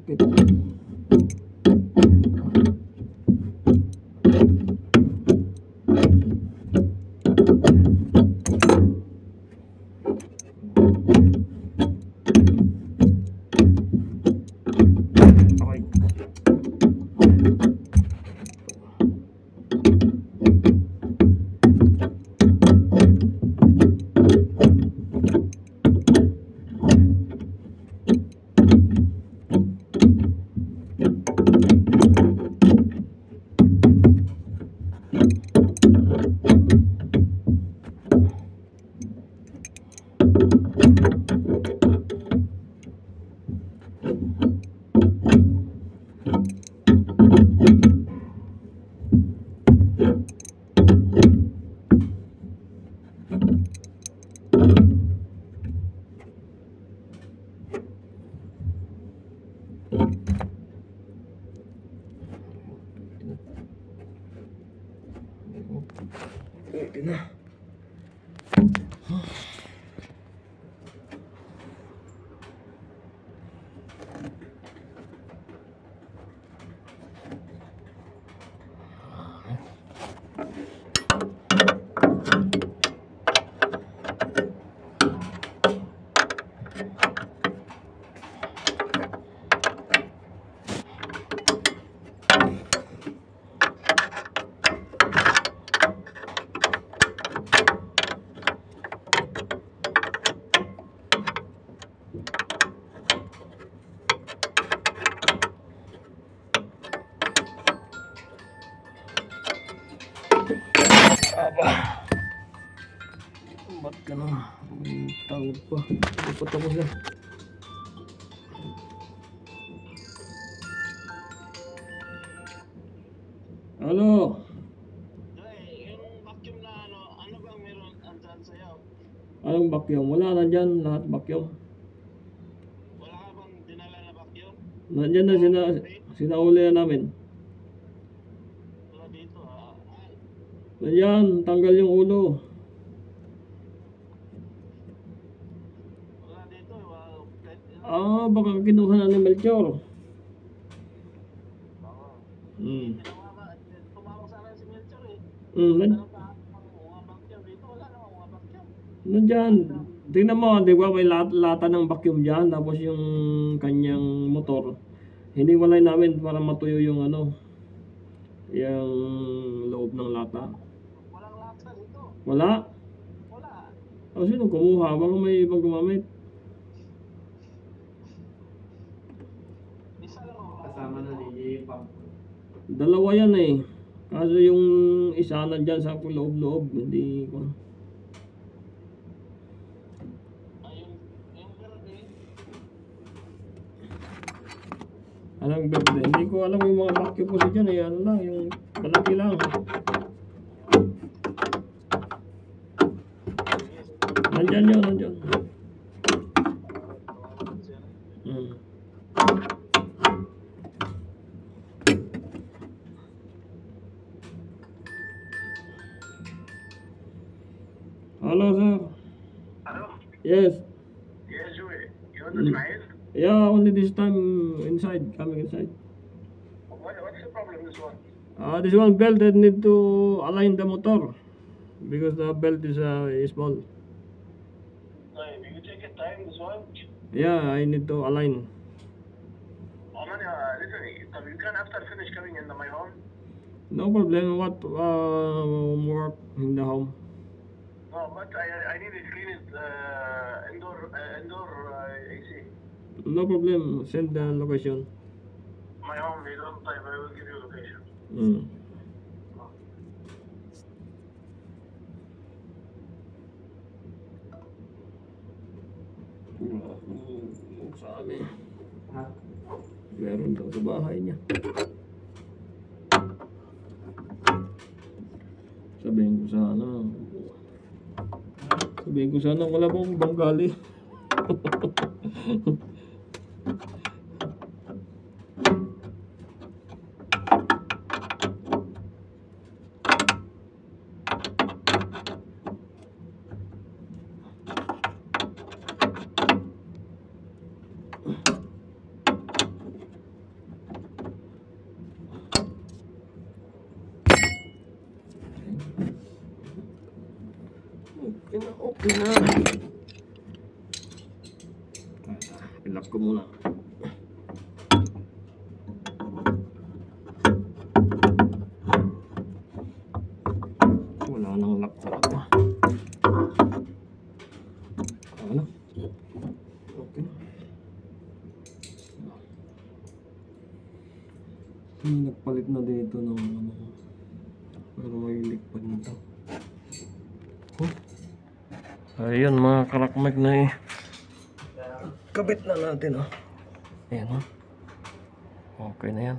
Sakit. Pwede na. Ba't ka na? May tawag pa. Hindi pa tapos na. Ano? Yung vacuum na ano bang meron andyan sa'yo? Anong vacuum? Wala na dyan. Lahat vacuum. Wala ka bang dinala na vacuum? Nandyan na sinauli na namin. Wala dito Nandyan. Tanggal yung ulo. Wala dito. Baka kinuha na ni Melchor. Tumawag sana si Melchor eh. Nandyan. Mga vacuum dito. Wala namang mga vacuum. Nandyan. Tingnan mo, di ba may lata ng vacuum dyan. Tapos yung kanyang motor. Hiniwalay namin para matuyo yung yung loob ng lata. Walang lata dito. Wala? Wala. Sino kumuha? Baka may ibang gumamit. Isa lang ako. Kasama na ni Pam. Dalawa yan eh. Kaso yung isa nandyan sa loob-loob. Hindi ko. Yung verde. Anong berde? Hindi ko alam yung mga vacuum po dyan eh. Ano lang, yung malaki lang. Nandyan yun, nandyan. Hello, sir. Hello? Yes. Yes, Joey. You want to smile? Yeah, only this time inside, coming inside. What's the problem this one? This one belt that need to align the motor because the belt is small. Will you take your time this one? Yeah, I need to align. Oh man, listen, you can after finish coming in my home. No problem. What work in the home? No, but I need to clean it indoor AC. No problem. Send the location. My home, you don't type, I will give you location. Sa amin. Meron daw sa bahay niya. Sabihin ko sana wala bang Bengali. Okay na, okay na. Ilak ko muna. Wala nang lock talaga. Ano? Okay na. Nagpalit na dito ng ano. Pero may likpad nito. Ayun mga karakmag na eh. Kabit na natin oh. Ayan oh. Okay na yan.